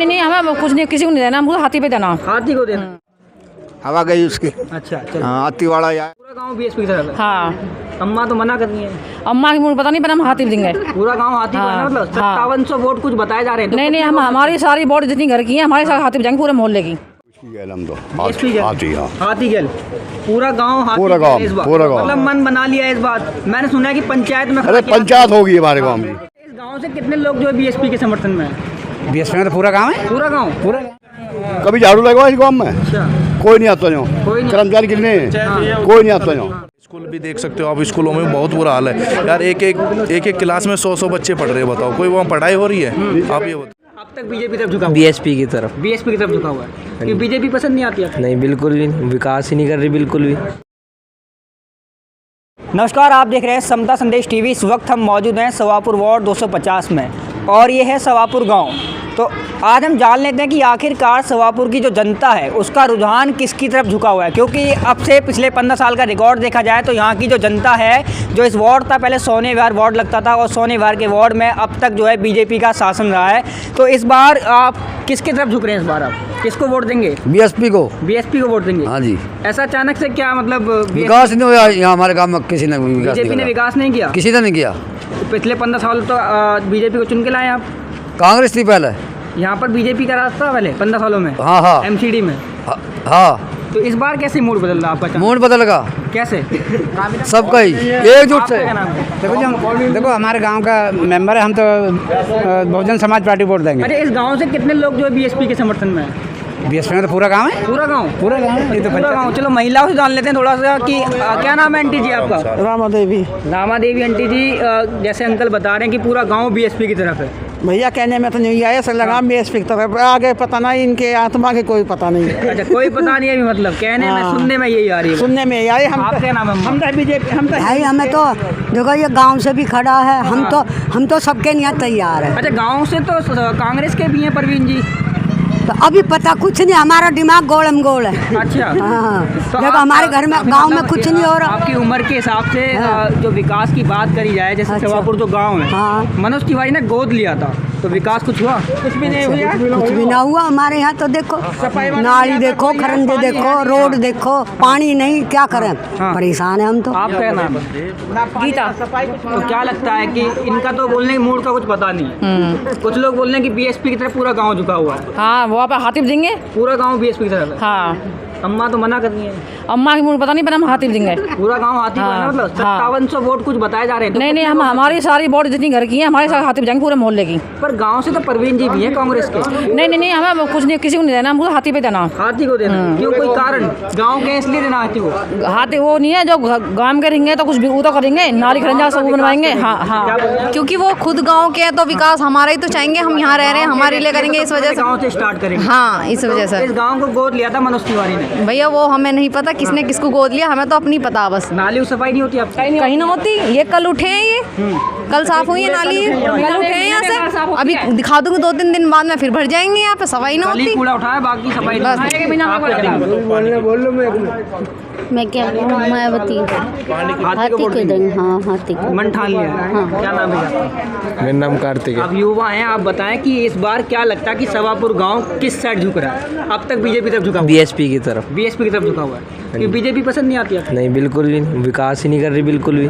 नहीं हमें कुछ नहीं, किसी को नहीं देना, हमको हाथी पे देना। हाथी को देना। हवा गई उसकी। अच्छा चलो। हाथी वाला यार पूरा गांव बीएसपी की तरफ है। हाँ अम्मा तो मना कर रही है। अम्मा की मुझे पता नहीं, पर हम हाथी देंगे। पूरा गांव हाथी को है ना, मतलब 5700 वोट कुछ बताए जा रहे हैं। नहीं हम हमारी सारी वोट जितनी घर की है हमारे साथ हाथी पे जाएंगे, पूरे मोहल्ले की। हाथी गैल पूरा गांव हाथी पूरा गांव मतलब मन बना लिया इस बात। मैंने सुना है कि पंचायत में, अरे पंचायत होगी हमारे गांव में। इस गांव से कितने लोग जो है बीएसपी के समर्थन में है? बीएसपी में तो पूरा गांव है। पूरा गांव। कभी झाड़ू लगवा इस गांव में? अच्छा कोई नहीं आता जो कोई नहीं। कर्मचारी कितने हैं? कोई नहीं आता जो। स्कूल भी देख सकते हो आप, स्कूलों में बहुत बुरा हाल है यार। एक क्लास में 100 बच्चे पढ़ रहे हैं, बताओ कोई वहाँ पढ़ाई हो रही है? आप ये बताओ। अब तक बीजेपी तरफ झुका हुआ है? बीएसपी की तरफ। बीएसपी की तरफ झुका हुआ है कि बीजेपी पसंद नहीं आती है? नहीं बिल्कुल भी नहीं, विकास ही नहीं कर रही बिल्कुल भी। नमस्कार, आप देख रहे हैं समता संदेश टीवी। इस वक्त हम मौजूद हैं सवापुर वार्ड 250 में और ये है सवापुर गांव। तो आज हम जान लेते हैं कि आखिरकार सवापुर की जो जनता है उसका रुझान किसकी तरफ झुका हुआ है, क्योंकि अब से पिछले 15 साल का रिकॉर्ड देखा जाए तो यहाँ की जो जनता है, जो इस वार्ड था, पहले सोने विहार वार्ड लगता था और सोने विहार के वार्ड में अब तक जो है बीजेपी का शासन रहा है। तो इस बार आप किसकी तरफ झुक रहे हैं? इस बार आप किसको वोट देंगे? बीएसपी को। बीएसपी को वोट देंगे? हाँ जी। ऐसा अचानक से क्या मतलब? विकास नहीं हुआ यहाँ हमारे गांव में, किसी ने बीजेपी ने विकास नहीं किया? किसी ने नहीं किया। पिछले 15 साल तो बीजेपी को चुन के लाए आप। कांग्रेस थी पहले यहाँ पर बीजेपी का राज था पहले 15 सालों में। हाँ एमसीडी में। हाँ। तो इस बार कैसे मूड बदल रहा आपका? मूड बदलेगा कैसे? सबका ही एकजुट से। देखो हमारे गांव का मेंबर है, हम तो बहुजन समाज पार्टी वोट देंगे। अच्छा, इस गांव से कितने लोग जो है बीएसपी के समर्थन में है? बीएसपी में तो पूरा गांव है। पूरा गांव ये तो पूरा गांव। चलो महिलाओं से जान लेते हैं थोड़ा सा कि क्या नाम है आंटी जी आपका? रामा देवी। रामा देवी आंटी जी, जैसे अंकल बता रहे हैं कि पूरा गांव बीएसपी की तरफ है। भैया कहने में तो नहीं आया, सर लगा बीएसपी की तरफ, आगे पता नहीं, इनके आत्मा के कोई पता नहीं। अच्छा, कोई पता नहीं है अभी, मतलब कहने में, सुनने में यही आ रही है। सुनने में यही आए। हम आपका नाम है? हम तो बीजेपी, हम तो भाई हमें तो देखो ये गांव से भी खड़ा है, हम तो सबके लिए तैयार है। अच्छा, गांव से तो कांग्रेस के भी हैं परवीन जी। तो अभी पता कुछ नहीं, हमारा दिमाग गोलम गोल है। अच्छा हाँ। तो देखो हमारे घर में गांव में कुछ नहीं हो रहा। आपकी उम्र के हिसाब से जो विकास की बात करी जाए, जैसे सवापुर जो गांव है, हाँ। मनोज तिवारी ने गोद लिया था, तो विकास कुछ हुआ? कुछ भी नहीं हुआ। कुछ भी ना हुआ हमारे यहाँ। तो देखो नाली देखो, खरंजे देखो, रोड देखो, पानी नहीं, क्या करें? परेशान है हम तो। आपका नाम? गीता। तो क्या लगता है कि इनका तो बोलने की मूड का कुछ पता नहीं? कुछ लोग बोल रहे हैं कि बीएसपी की तरफ पूरा गाँव झुका हुआ है। हाँ वहाँ पे हाथी पे देंगे, पूरा गांव बीएसपी की तरफ है। हाँ अम्मा तो मना कर रही है। अम्मा की मुझे पता नहीं, पर हम हाथी देंगे। पूरा गांव हाथी को है ना, मतलब 5700 वोट कुछ बताए जा रहे हैं। नहीं हम हमारी सारी वोट जितनी घर की है हमारे साथ हाथी पे जाएंगे, पूरे मोहल्ले की। पर गांव से तो परवीन जी भी हैं कांग्रेस के। नहीं हमें कुछ नहीं, किसी को नहीं देना, हमको हाथी पे देना। हाथी को देना? क्यों, कोई कारण? गांव के इसलिए देना हाथी को? हाथी वो नहीं है जो गांव के रहेंगे तो कुछ भी वो तो करेंगे, नाली खरंजा सब बनवाएंगे। हाँ क्योंकि वो खुद गांव के हैं तो विकास हमारा ही तो चाहेंगे, हम यहाँ रह रहे हैं, हमारे लिए करेंगे, इस वजह से गांव से स्टार्ट करेंगे। हाँ इस वजह से। इस गांव को गोद लिया था मनोज तिवारी ने। भैया वो हमें नहीं पता किसने किसको गोद लिया, हमें तो अपनी पता बस। नाली सफाई नहीं होती? कहीं ना होती, ये कल उठे हैं, ये कल साफ हुई है नाली, कल उठे हैं यहाँ से। अभी दिखा दूंगी 2-3 दिन बाद में, फिर भर जाएंगे यहाँ पे, सफाई ना होती। कूड़ा उठाया, बाकी सफाई बस। मैं क्या मायावती हाथी को देंगे। हाँ हाथी को मन ठान लिया। हाँ। क्या नाम है? मेरा नाम कार्तिक है। आप युवा हैं, आप बताएं कि इस बार क्या लगता है कि सवापुर गांव किस साइड झुक रहा है? अब तक बीजेपी तरफ झुका हुआ? बीएसपी की तरफ। बीएसपी की तरफ झुका हुआ है कि बीजेपी पसंद नहीं आती है? नहीं बिल्कुल भी नहीं, विकास ही नहीं कर रही बिल्कुल भी।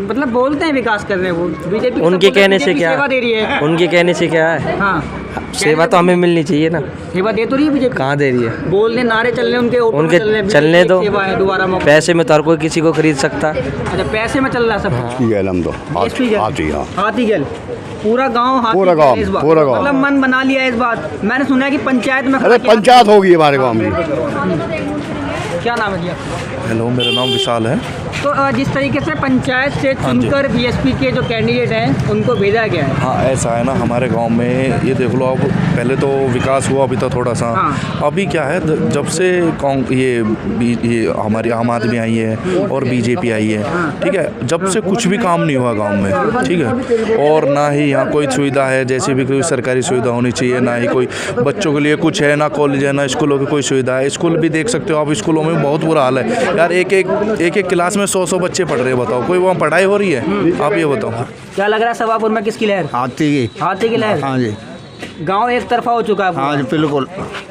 मतलब बोलते हैं विकास कर रहे हैं वो, बीजेपी उनके कहने से क्या सेवा दे रही है? उनके कहने से क्या है? हाँ सेवा तो हमें मिलनी चाहिए ना। सेवा दे तो रही है बीजेपी? कहाँ दे रही है? बोलने नारे चल रहे उनके चलने दो, दोबारा पैसे में तो हर कोई किसी को खरीद सकता। अच्छा, पैसे में चल रहा है सब। हाथी गैल पूरा गांव हाथी। पूरा गांव मतलब मन बना लिया इस बात। मैंने सुना है कि पंचायत में, अरे पंचायत होगी हमारे गांव में। क्या नाम है जी आपका? हेलो, मेरा नाम विशाल है। तो जिस तरीके से पंचायत से चुनकर बीएसपी के जो कैंडिडेट हैं उनको भेजा गया है। हाँ ऐसा है ना, हमारे गांव में ये देख लो, अब पहले तो विकास हुआ अभी तो थोड़ा सा। हाँ। अभी क्या है, जब से ये हमारी आम आदमी आई है और बीजेपी आई है, ठीक है, जब से कुछ भी काम नहीं हुआ गांव में, ठीक है। और ना ही यहाँ कोई सुविधा है, जैसे भी कोई सरकारी सुविधा होनी चाहिए, ना ही कोई बच्चों के लिए कुछ है, ना कॉलेज है, ना स्कूलों की कोई सुविधा है। स्कूल भी देख सकते हो आप, स्कूलों में बहुत बुरा हाल है यार। एक क्लास में 100 बच्चे पढ़ रहे हैं, बताओ कोई वहाँ पढ़ाई हो रही है? आप ये बताओ। क्या लग रहा है सवापुर में किसकी लहर? हाथी की। हाथी की लहर। हाँ जी। गांव एक तरफा हो चुका है पूरा। हाँ जी बिल्कुल।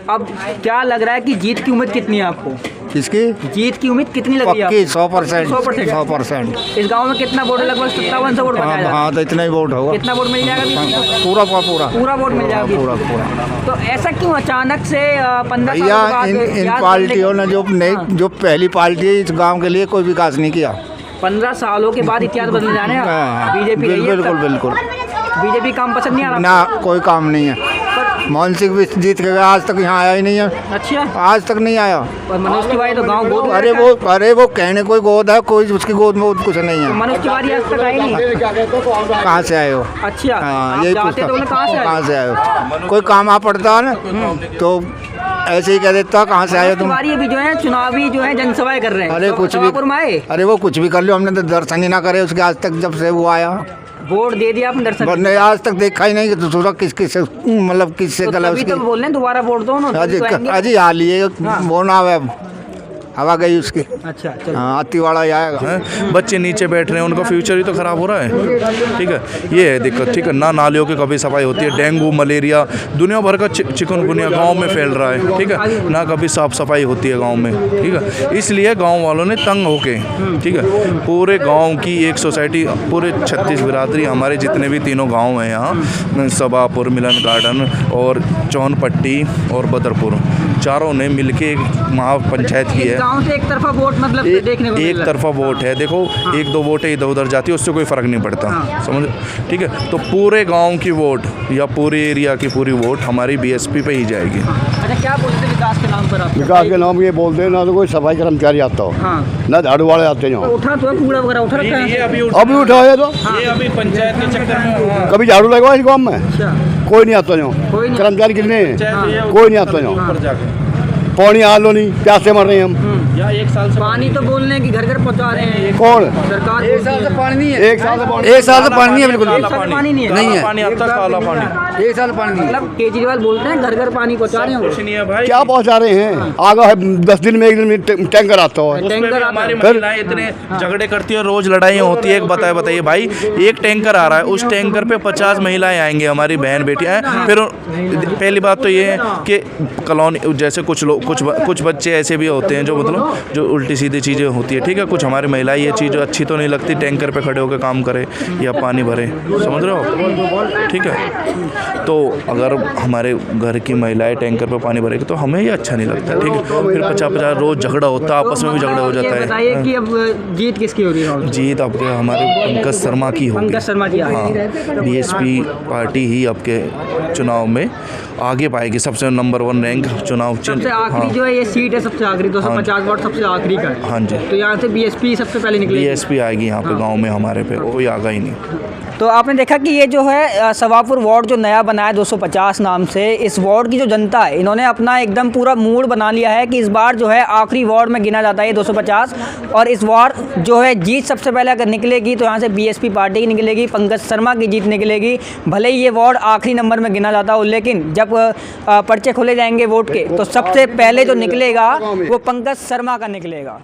अब क्या लग रहा है कि जीत की उम्मीद कितनी है आपको? किसकी? जीत की उम्मीद कितनी लगी है पक्की आपको? 100%। 100%। इस गांव में कितना वोट है? लगभग 5700 वोट बनाया जाता है। हाँ तो इतना ही वोट होगा। कितना वोट मिल जाएगा बीजेपी को? पूरा पूरा पूरा वोट मिल जाएगा बीजेपी पूरा को। पूरा। तो ऐसा क्यों अचानक से 15 साल भैया के बाद इन याद पार्टियों करने ने जो नई जो पहली पार्टी है इस गांव के लिए कोई विकास नहीं किया। 15 सालों के बाद इतिहास बदल जाने हैं। हाँ, बीजेपी बिल्कुल बिल्कुल। बीजेपी काम पसंद नहीं आ रहा ना कोई काम नहीं है। मोहन सिंह भी जीत के गया, आज तक यहाँ आया ही नहीं है। अच्छा। आज तक नहीं आया। और मनोज तिवारी तो गांव गोद में अरे वो कहने कोई गोद है, कोई उसकी गोद में कुछ नहीं है। मनोज तिवारी आज तक आए नहीं। कहाँ से आए हो? अच्छा। हाँ आप यही जाते तो बोले कहाँ से आए हो? कोई काम आ पड़ता है ना तो ऐसे ही कह देता कहाँ से आए हो तुम। तिवारी अभी जो है चुनावी जो है जनसभाएं कर रहे हैं। अरे तो कुछ सभापुर में आए। अरे वो कुछ भी कर लो, हमने तो दर्शन ही ना करे उसके आज तक जब से वो आया। वोट दे दिया आपने दर्शन? नहीं आज तक देखा ही नहीं कि दूसरा किस मतलब किससे गला तभी उसकी। तो बोल रहे हैं दोबारा वोट दो ना। अजी हाल ये वो ना है, हवा गई उसकी। अच्छा चलो। हाँ अतिवाड़ा ही आएगा। हैं? बच्चे नीचे बैठ रहे हैं, उनका फ्यूचर ही तो ख़राब हो रहा है। ठीक है, ये है दिक्कत। ठीक है ना, नालियों की कभी सफाई होती है, डेंगू मलेरिया दुनिया भर का चिकनगुनिया गांव में फैल रहा है। ठीक है ना, कभी साफ सफाई होती है गांव में। ठीक है, इसलिए गांव वालों ने तंग होके ठीक है पूरे गांव की एक सोसाइटी, पूरे 36 बिरादरी, हमारे जितने भी तीनों गाँव हैं यहाँ, सभापुर, मिलन गार्डन और चौनपट्टी और बदरपुर, चारों ने मिलके एक महापंचायत की है। गांव से एक तरफा वोट मतलब देखने को मिल एक रहा है। तरफा वोट है। देखो एक दो वोटें इधर उधर जाती है, उससे कोई फ़र्क नहीं पड़ता। समझ? ठीक है, तो पूरे गांव की वोट या पूरे एरिया की पूरी वोट हमारी बीएसपी पे ही जाएगी। अच्छा, क्या बोलते हैं विकास के नाम पर आप? विकास के नाम ये बोलते हैं ना तो कोई सफाई कर्मचारी आता हो, हाँ। ना झाड़ू वाले आते हैं। उठा तो है, कूड़ा वगैरह उठा रखा है। अभी उठाए तो ये अभी पंचायत के चक्कर में कभी झाड़ू लगवा इस गाँव में अच्छा। कोई नहीं आता जो। कोई नहीं। कर्मचारी कितने हैं? कोई नहीं आता जो। पानी आ लो नहीं, प्यासे मर रहे हैं हम। या एक साल से पानी तो बोल रहे हैं कि घर घर पहुंचा रहे हैं। कौन? सरकार एक साल से पानी नहीं है। एक साल से पानी नहीं है बिल्कुल। पानी नहीं है। नहीं है। पानी आता काला पानी। एक साल पानी नहीं है। मतलब केजरीवाल बोलते हैं घर घर पानी पहुंचा रहे हैं। कुछ नहीं है भाई। क्या पहुंचा रहे हैं? आगा है 10 दिन में, 1 दिन में टैंकर आता है। उसमें भी टैंकर आता हमारी है। महिलाएं इतने झगड़े करती है, रोज लड़ाइयाँ होती है। एक बताइए भाई, एक टैंकर आ रहा है, उस टैंकर पे 50 महिलाएं आएंगी, हमारी बहन बेटियां हैं। फिर पहली बात तो ये है कि कॉलोनी जैसे कुछ बच्चे ऐसे भी होते हैं जो मतलब जो उल्टी सीधी चीज़ें होती है। ठीक है, कुछ हमारी महिलाएं ये चीज़ अच्छी तो नहीं लगती, टैंकर पे खड़े होकर काम करे या पानी भरे। समझ रहे हो? ठीक है, तो अगर हमारे घर की महिलाएं टैंकर पे पानी भरेगी तो हमें ये अच्छा नहीं लगता। ठीक है, फिर 50-50 रोज झगड़ा होता है, आपस में भी झगड़ा हो जाता है। बताइए कि अब जीत किसकी हो रही है? जीत आपके हमारे पंकज शर्मा की होगी। पंकज शर्मा जी हाँ, बीएसपी पार्टी ही आपके चुनाव में आगे पाएगी, सबसे नंबर 1 रैंक चुनाव सबसे आखिरी जो है ये सीट है, सबसे आखिरी 250 वोट सबसे आखिरी का है। हाँ जी, तो यहाँ से बीएसपी सबसे पहले निकलेगी। बीएसपी आएगी यहाँ पे गांव में हमारे पे, कोई आगा ही नहीं। तो आपने देखा कि ये जो है सभापुर वार्ड जो नया बना है 250 नाम से, इस वार्ड की जो जनता है इन्होंने अपना एकदम पूरा मूड बना लिया है कि इस बार जो है आखिरी वार्ड में गिना जाता है 250, और इस वार्ड जो है जीत सबसे पहले अगर निकलेगी तो यहाँ से बीएसपी पार्टी की निकलेगी, पंकज शर्मा की जीत निकलेगी। भले ही ये वार्ड आखिरी नंबर में गिना जाता हो, लेकिन जब पर्चे खोले जाएंगे वोट के तो सबसे पहले जो निकलेगा वो पंकज शर्मा का निकलेगा।